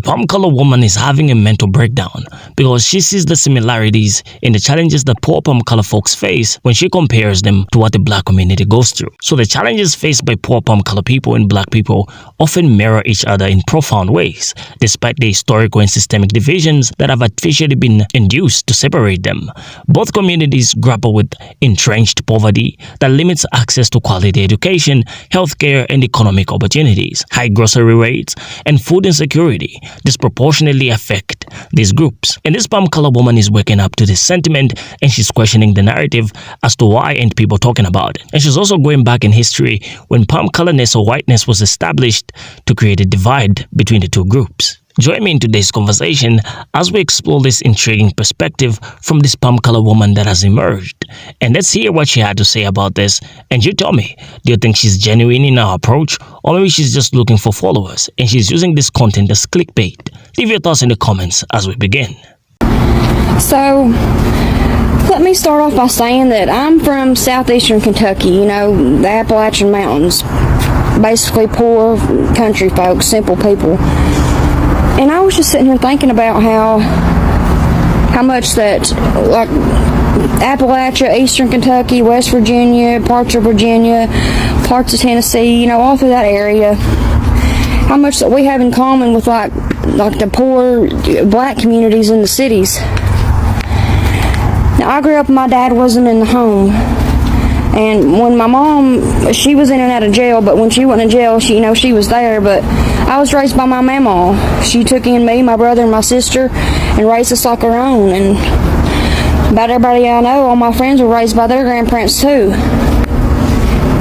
palm color woman is having a mental breakdown because she sees the similarities in the challenges that poor palm color folks face when she compares them to what the black community goes through. So the challenges faced by poor palm color people and black people often mirror each other in profound ways, despite the historical and systemic divisions that have artificially been induced to separate them. Both communities grapple with entrenched poverty that limits access to quality education, healthcare, and economic opportunities. High grocery rates and food insecurity disproportionately affect these groups. And this palm color woman is waking up to this sentiment, and she's questioning the narrative as to why ain't people talking about it. And she's also going back in history when palm colorness or whiteness was established to create a divide between the two groups. Join me in today's conversation as we explore this intriguing perspective from this palm color woman that has emerged. And let's hear what she had to say about this. And you tell me, do you think she's genuine in her approach, or maybe she's just looking for followers and she's using this content as clickbait? Leave your thoughts in the comments as we begin. So, let me start off by saying that I'm from southeastern Kentucky, the Appalachian Mountains. Basically poor country folks, simple people. And I was just sitting here thinking about how much that, like, Appalachia, Eastern Kentucky, West Virginia, parts of Virginia, parts of Tennessee, all through that area, how much that we have in common with, like the poor black communities in the cities. Now, I grew up, my dad wasn't in the home. And when my mom, she was in and out of jail, but when she went in jail, she was there. But I was raised by my mama. She took in me, my brother, and my sister, and raised us like her own. And about everybody I know, all my friends were raised by their grandparents too.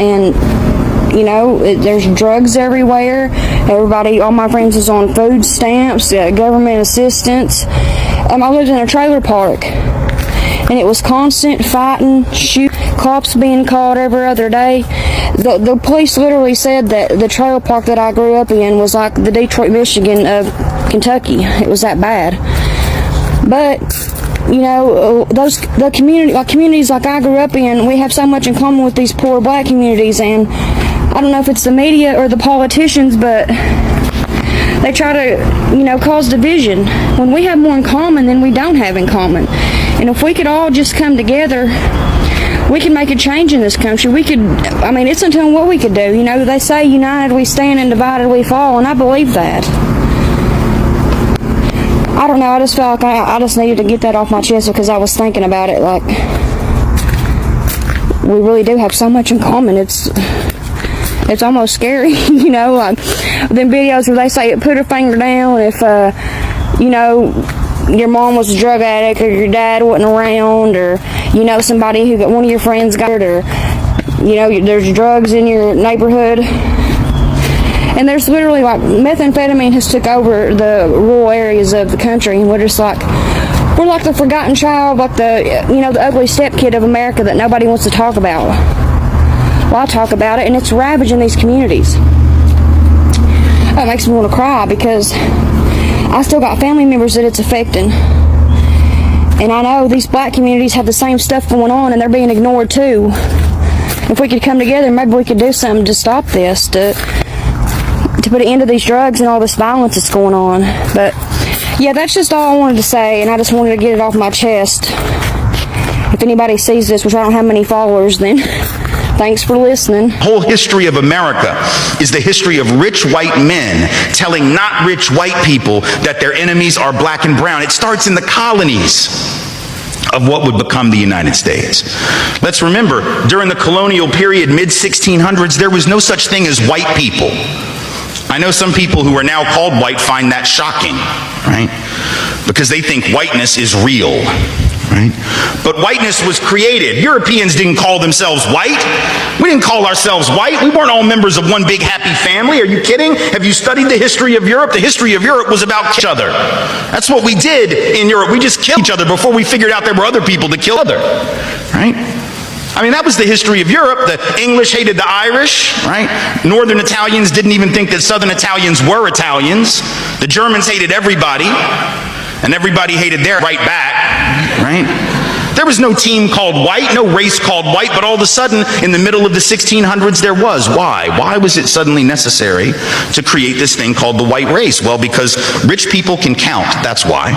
And there's drugs everywhere. Everybody, all my friends is on food stamps, government assistance. I lived in a trailer park. And it was constant fighting, cops being called every other day. The police literally said that the trailer park that I grew up in was like the Detroit, Michigan of Kentucky. It was that bad. But the communities like I grew up in, we have so much in common with these poor black communities. And I don't know if it's the media or the politicians, but they try to cause division when we have more in common than we don't have in common. And if we could all just come together, we could make a change in this country. It's until what we could do. They say united we stand and divided we fall, and I believe that. I don't know, I just felt like I just needed to get that off my chest because I was thinking about it. Like, we really do have so much in common. It's almost scary, like them videos where they say put a finger down if, your mom was a drug addict or your dad wasn't around, or somebody who got one of your friends got it, or there's drugs in your neighborhood. And there's literally like methamphetamine has took over the rural areas of the country, and we're like the forgotten child, like the ugly stepkid of America that nobody wants to talk about. Well, I talk about it, and it's ravaging these communities. It makes me want to cry because I still got family members that it's affecting. And I know these black communities have the same stuff going on, and they're being ignored too. If we could come together, maybe we could do something to stop this, to put an end to these drugs and all this violence that's going on. But yeah, that's just all I wanted to say, and I just wanted to get it off my chest. If anybody sees this, which I don't have many followers, then thanks for listening. The whole history of America is the history of rich white men telling not rich white people that their enemies are black and brown. It starts in the colonies of what would become the United States. Let's remember, during the colonial period, mid-1600s, there was no such thing as white people. I know some people who are now called white find that shocking, right? Because they think whiteness is real. Right? But whiteness was created. Europeans didn't call themselves white. We didn't call ourselves white. We weren't all members of one big happy family. Are you kidding? Have you studied the history of Europe? The history of Europe was about each other. That's what we did in Europe. We just killed each other before we figured out there were other people to kill other. Right? That was the history of Europe. The English hated the Irish, right? Northern Italians didn't even think that Southern Italians were Italians. The Germans hated everybody, and everybody hated their right back, right? There was no team called white, no race called white, but all of a sudden, in the middle of the 1600s, there was. Why? Why was it suddenly necessary to create this thing called the white race? Well, because rich people can count, that's why.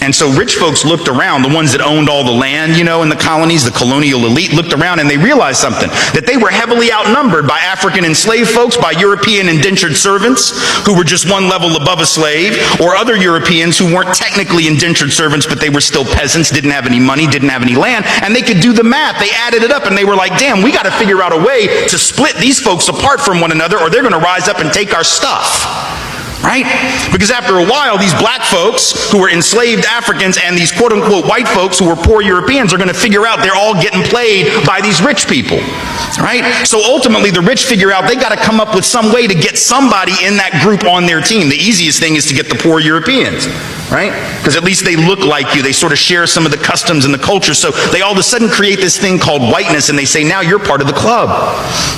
And so rich folks looked around, the ones that owned all the land, in the colonies, the colonial elite, looked around and they realized something, that they were heavily outnumbered by African enslaved folks, by European indentured servants who were just one level above a slave, or other Europeans who weren't technically indentured servants, but they were still peasants, didn't have any money, didn't have any land, and they could do the math. They added it up and they were like, damn, we got to figure out a way to split these folks apart from one another, or they're going to rise up and take our stuff. Right? Because after a while, these black folks who were enslaved Africans and these quote-unquote white folks who were poor Europeans are going to figure out they're all getting played by these rich people. Right? So ultimately, the rich figure out they got to come up with some way to get somebody in that group on their team. The easiest thing is to get the poor Europeans. Right? Because at least they look like you. They sort of share some of the customs and the culture. So they all of a sudden create this thing called whiteness, and they say, now you're part of the club.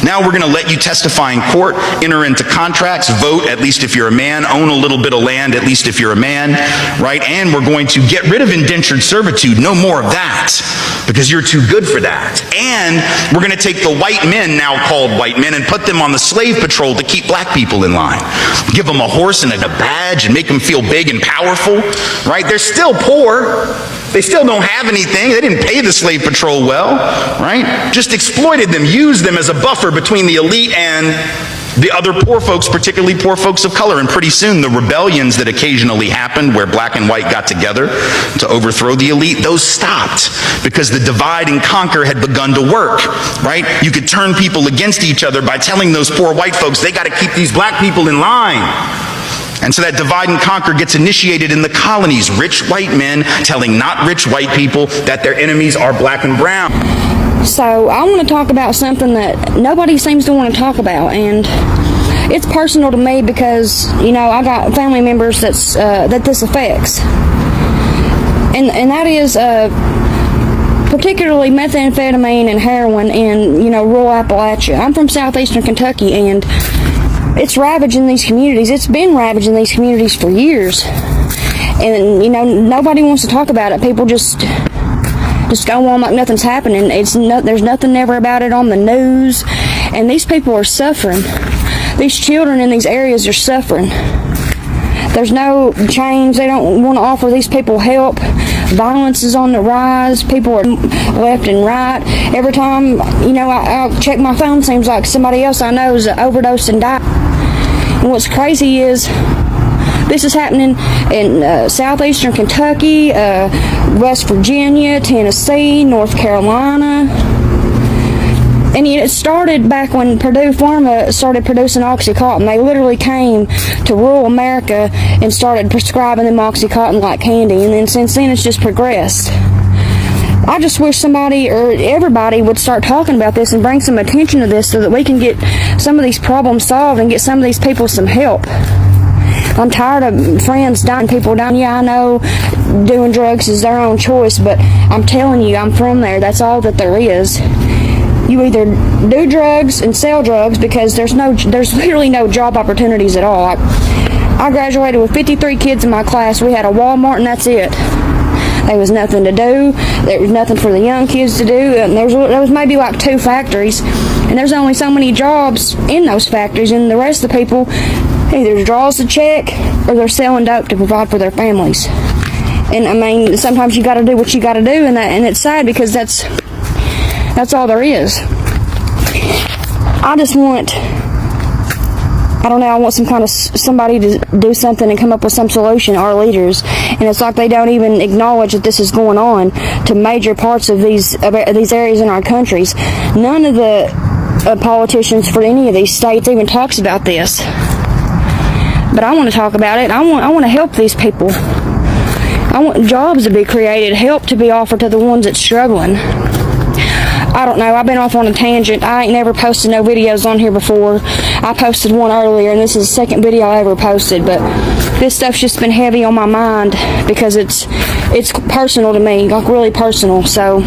Now we're going to let you testify in court, enter into contracts, vote, at least if you're a man, own a little bit of land, at least if you're a man, right? And we're going to get rid of indentured servitude. No more of that, because you're too good for that. And we're going to take the white men, now called white men, and put them on the slave patrol to keep black people in line. Give them a horse and a badge and make them feel big and powerful. Right? They're still poor. They still don't have anything. They didn't pay the slave patrol well. Right? Just exploited them, used them as a buffer between the elite and the other poor folks, particularly poor folks of color. And pretty soon the rebellions that occasionally happened where black and white got together to overthrow the elite, those stopped because the divide and conquer had begun to work. Right? You could turn people against each other by telling those poor white folks they got to keep these black people in line. And so that divide and conquer gets initiated in the colonies. Rich white men telling not rich white people that their enemies are black and brown. So I want to talk about something that nobody seems to want to talk about, and it's personal to me because, I got family members that this affects. And that is particularly methamphetamine and heroin in, rural Appalachia. I'm from southeastern Kentucky, and it's ravaging these communities. It's been ravaging these communities for years. And, nobody wants to talk about it. People just go on like nothing's happening. There's nothing ever about it on the news. And these people are suffering. These children in these areas are suffering. There's no change. They don't want to offer these people help. Violence is on the rise. People are left and right. Every time, I check my phone, it seems like somebody else I know is overdosed and died. And what's crazy is this is happening in southeastern Kentucky, West Virginia, Tennessee, North Carolina. And it started back when Purdue Pharma started producing OxyContin. They literally came to rural America and started prescribing them OxyContin like candy. And then since then, it's just progressed. I just wish somebody or everybody would start talking about this and bring some attention to this so that we can get some of these problems solved and get some of these people some help. I'm tired of friends dying, people dying. Yeah, I know doing drugs is their own choice, but I'm telling you, I'm from there. That's all that there is. You either do drugs and sell drugs because there's literally no job opportunities at all. I graduated with 53 kids in my class. We had a Walmart and that's it. There was nothing to do. There was nothing for the young kids to do. And there was maybe like 2 factories, and there's only so many jobs in those factories, and the rest of the people either draws the check or they're selling dope to provide for their families. And I mean, sometimes you got to do what you got to do, and it's sad because that's all there is. I just want, I want some kind of somebody to do something and come up with some solution, our leaders. And it's like they don't even acknowledge that this is going on to major parts of these areas in our countries. None of the politicians for any of these states even talks about this. But I want to talk about it. I want to help these people. I want jobs to be created, help to be offered to the ones that's struggling. I don't know, I've been off on a tangent. I ain't never posted no videos on here before. I posted one earlier, and this is the second video I ever posted, but this stuff's just been heavy on my mind because it's personal to me, like really personal. So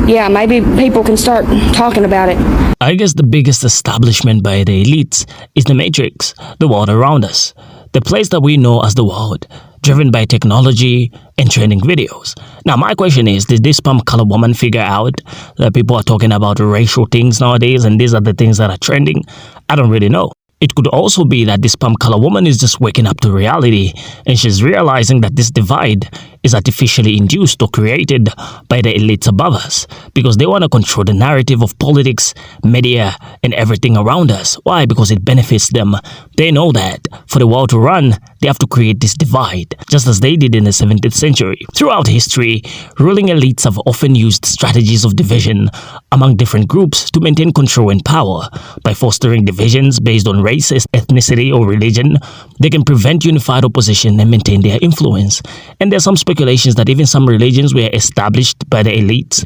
yeah, maybe people can start talking about it. I guess the biggest establishment by the elites is the matrix, the world around us, the place that we know as the world. driven by technology and trending videos. Now, my question is, did this palm color woman figure out that people are talking about racial things nowadays and these are the things that are trending? I don't really know. It could also be that this palm color woman is just waking up to reality and she's realizing that this divide is artificially induced or created by the elites above us because they want to control the narrative of politics, media, and everything around us. Why? Because it benefits them. They know that for the world to run, they have to create this divide, just as they did in the 17th century. Throughout history, ruling elites have often used strategies of division among different groups to maintain control and power. By fostering divisions based on race, ethnicity, or religion, they can prevent unified opposition and maintain their influence. And there's some speculations that even some religions were established by the elites,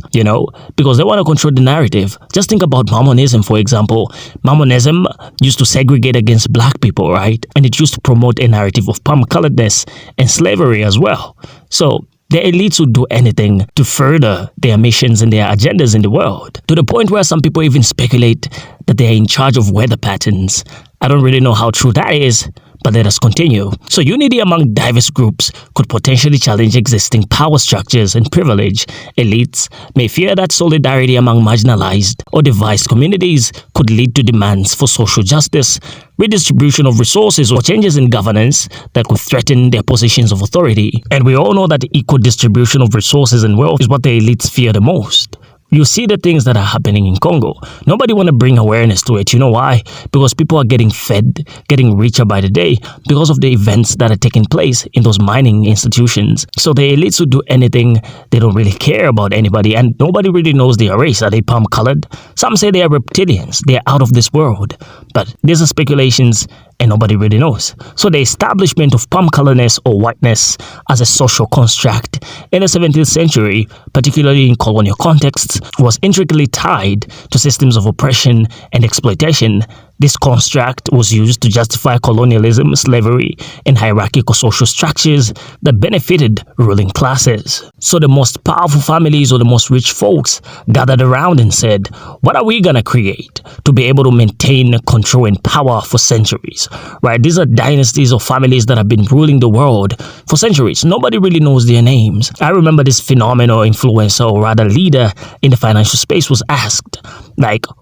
because they want to control the narrative. Just think about Mormonism, for example. Mormonism used to segregate against black people, right? And it used to promote a narrative of palm-coloredness and slavery as well. So the elites would do anything to further their missions and their agendas in the world, to the point where some people even speculate that they are in charge of weather patterns. I don't really know how true that is, but let us continue. So unity among diverse groups could potentially challenge existing power structures and privilege. Elites may fear that solidarity among marginalized or devised communities could lead to demands for social justice, redistribution of resources, or changes in governance that could threaten their positions of authority. And we all know that the equal distribution of resources and wealth is what the elites fear the most. You see the things that are happening in Congo. Nobody want to bring awareness to it. You know why? Because people are getting fed, getting richer by the day because of the events that are taking place in those mining institutions. So the elites would do anything. They don't really care about anybody, and nobody really knows their race. Are they palm-colored? Some say they are reptilians. They are out of this world. But these are speculations, and nobody really knows. So the establishment of palm-coloredness or whiteness as a social construct in the 17th century, particularly in colonial contexts, was intricately tied to systems of oppression and exploitation. This construct was used to justify colonialism, slavery, and hierarchical social structures that benefited ruling classes. So the most powerful families or the most rich folks gathered around and said, what are we gonna create to be able to maintain control and power for centuries? Right? These are dynasties or families that have been ruling the world for centuries. Nobody really knows their names. I remember this phenomenal influencer, or rather leader in the financial space, was asked,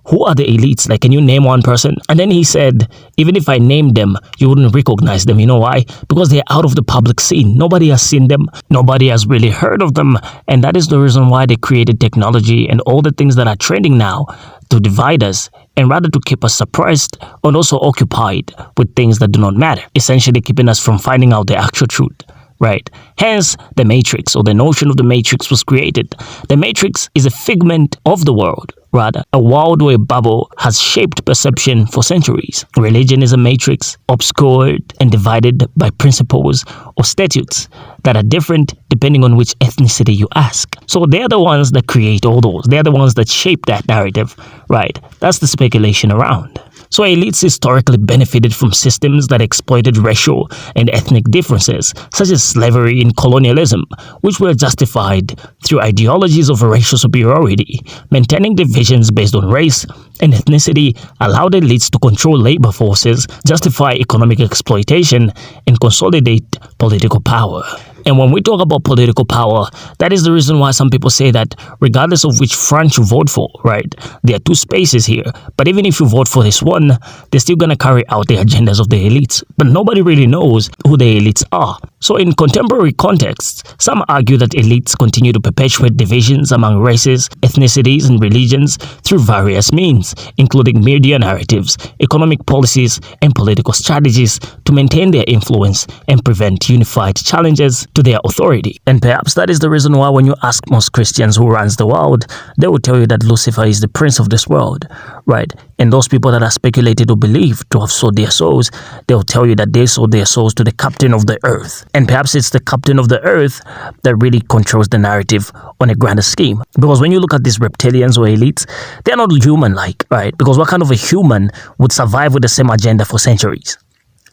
who are the elites? Can you name one person? And then he said, even if I named them, you wouldn't recognize them. You know why? Because they're out of the public scene. Nobody has seen them. Nobody has really heard of them. And that is the reason why they created technology and all the things that are trending now to divide us, and rather to keep us suppressed and also occupied with things that do not matter, essentially keeping us from finding out the actual truth. Right? Hence, the Matrix, or the notion of the Matrix, was created. The Matrix is a figment of the world, rather, a world where a bubble has shaped perception for centuries. Religion is a matrix, obscured and divided by principles or statutes that are different depending on which ethnicity you ask. So they're the ones that create all those. They're the ones that shape that narrative, right? That's the speculation around. So elites historically benefited from systems that exploited racial and ethnic differences, such as slavery and colonialism, which were justified through ideologies of racial superiority. Maintaining divisions based on race and ethnicity allowed elites to control labor forces, justify economic exploitation, and consolidate political power. And when we talk about political power, that is the reason why some people say that regardless of which front you vote for, right, there are two spaces here. But even if you vote for this one, they're still going to carry out the agendas of the elites. But nobody really knows who the elites are. So in contemporary contexts, some argue that elites continue to perpetuate divisions among races, ethnicities, and religions through various means, including media narratives, economic policies, and political strategies to maintain their influence and prevent unified challenges to their authority. And perhaps that is the reason why when you ask most Christians who runs the world, they will tell you that Lucifer is the prince of this world, right? And those people that are speculated or believed to have sold their souls, they'll tell you that they sold their souls to the captain of the earth. And perhaps it's the captain of the earth that really controls the narrative on a grander scheme. Because when you look at these reptilians or elites, they're not human-like, right? Because what kind of a human would survive with the same agenda for centuries?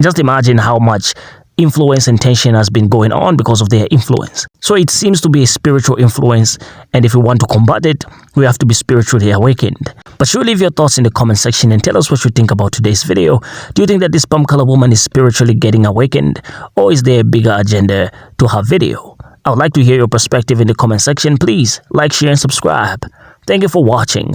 Just imagine how much influence and tension has been going on because of their influence. So it seems to be a spiritual influence, and if we want to combat it, we have to be spiritually awakened. But sure, leave your thoughts in the comment section and tell us what you think about today's video. Do you think that this palm color woman is spiritually getting awakened, or is there a bigger agenda to her video? I would like to hear your perspective in the comment section. Please like, share, and subscribe. Thank you for watching.